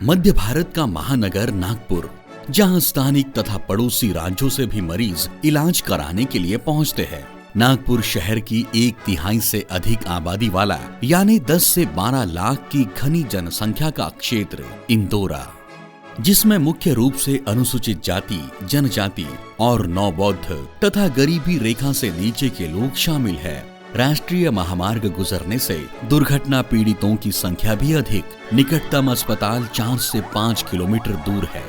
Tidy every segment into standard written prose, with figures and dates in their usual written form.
मध्य भारत का महानगर नागपुर, जहां स्थानिक तथा पड़ोसी राज्यों से भी मरीज इलाज कराने के लिए पहुंचते हैं। नागपुर शहर की 1/3 से अधिक आबादी वाला यानी 10 से 12 लाख की घनी जनसंख्या का क्षेत्र इंदौरा, जिसमें मुख्य रूप से अनुसूचित जाति, जनजाति और नवबौद्ध तथा गरीबी रेखा से नीचे के लोग शामिल हैं। राष्ट्रीय महामार्ग गुजरने से दुर्घटना पीड़ितों की संख्या भी अधिक। निकटतम अस्पताल 4 से 5 किलोमीटर दूर है।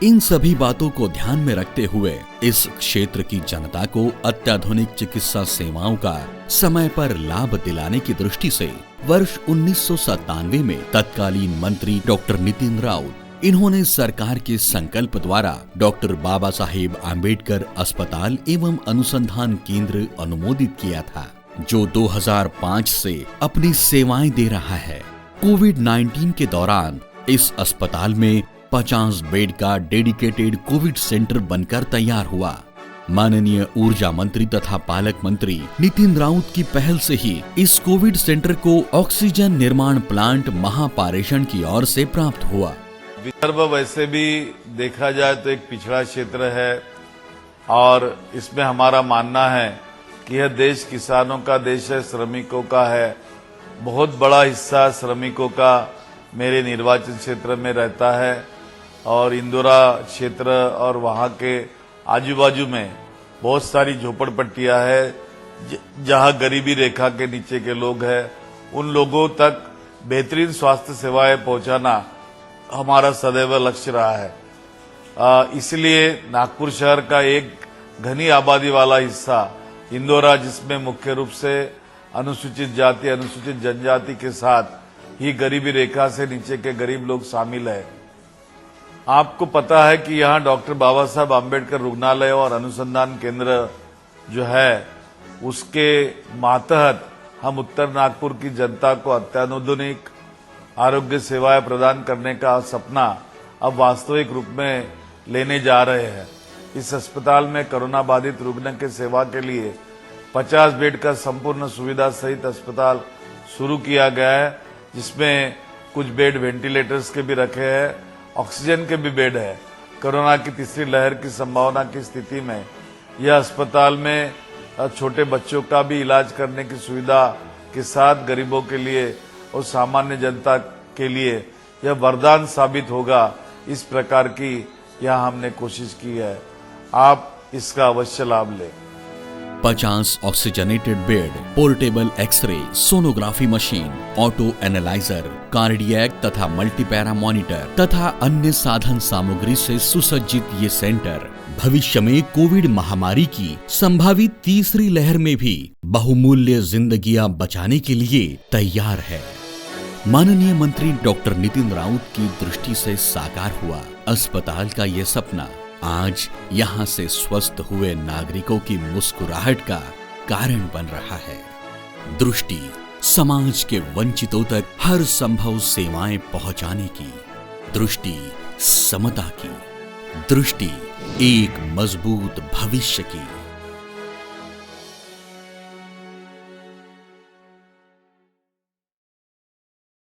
इन सभी बातों को ध्यान में रखते हुए इस क्षेत्र की जनता को अत्याधुनिक चिकित्सा सेवाओं का समय पर लाभ दिलाने की दृष्टि से वर्ष 1997 में तत्कालीन मंत्री डॉक्टर नितिन राउत, इन्होंने सरकार के संकल्प द्वारा डॉक्टर बाबा साहेब आम्बेडकर अस्पताल एवं अनुसंधान केंद्र अनुमोदित किया था, जो 2005 से अपनी सेवाएं दे रहा है। कोविड-19 के दौरान इस अस्पताल में 50 बेड का डेडिकेटेड कोविड सेंटर बनकर तैयार हुआ। माननीय ऊर्जा मंत्री तथा पालक मंत्री नितिन राउत की पहल से ही इस कोविड सेंटर को ऑक्सीजन निर्माण प्लांट महापारेषण की ओर से प्राप्त हुआ। विदर्भ वैसे भी देखा जाए तो एक पिछड़ा क्षेत्र है और इसमें हमारा मानना है कि यह देश किसानों का देश है, श्रमिकों का है। बहुत बड़ा हिस्सा श्रमिकों का मेरे निर्वाचन क्षेत्र में रहता है और इंदौरा क्षेत्र और वहां के आजू बाजू में बहुत सारी झोपड़पट्टियां हैं जहां गरीबी रेखा के नीचे के लोग हैं। उन लोगों तक बेहतरीन स्वास्थ्य सेवाएं पहुंचाना हमारा सदैव लक्ष्य रहा है। इसलिए नागपुर शहर का एक घनी आबादी वाला हिस्सा इंदौरा, जिसमें मुख्य रूप से अनुसूचित जाति, अनुसूचित जनजाति के साथ ही गरीबी रेखा से नीचे के गरीब लोग शामिल है। आपको पता है कि यहाँ डॉक्टर बाबा साहब आम्बेडकर रुग्णालय और अनुसंधान केंद्र जो है, उसके मातहत हम उत्तर नागपुर की जनता को अत्याधुनिक आरोग्य सेवाएं प्रदान करने का सपना अब वास्तविक रूप में लेने जा रहे हैं। इस अस्पताल में कोरोना बाधित रुग्ण के सेवा के लिए 50 बेड का संपूर्ण सुविधा सहित अस्पताल शुरू किया गया है, जिसमें कुछ बेड वेंटिलेटर्स के भी रखे हैं, ऑक्सीजन के भी बेड है। कोरोना की तीसरी लहर की संभावना की स्थिति में यह अस्पताल में छोटे बच्चों का भी इलाज करने की सुविधा के साथ गरीबों के लिए और सामान्य जनता के लिए यह वरदान साबित होगा। इस प्रकार की यह हमने कोशिश की है। आप इसका अवश्य लाभ लें। 50 oxygenated bed, portable x-ray, sonography machine, auto analyser, cardiac तथा मल्टीपैरा मॉनिटर तथा अन्य साधन सामग्री से सुसज्जित ये सेंटर भविष्य में कोविड महामारी की संभावित तीसरी लहर में भी बहुमूल्य जिंदगियां बचाने के लिए तैयार है। माननीय मंत्री डॉक्टर नितिन राउत की दृष्टि से साकार हुआ अस्पताल का ये सपना आज यहाँ से स्वस्थ हुए नागरिकों की मुस्कुराहट का कारण बन रहा है। दृष्टि समाज के वंचितों तक हर संभव सेवाएं पहुंचाने की, दृष्टि समता की, दृष्टि एक मजबूत भविष्य की।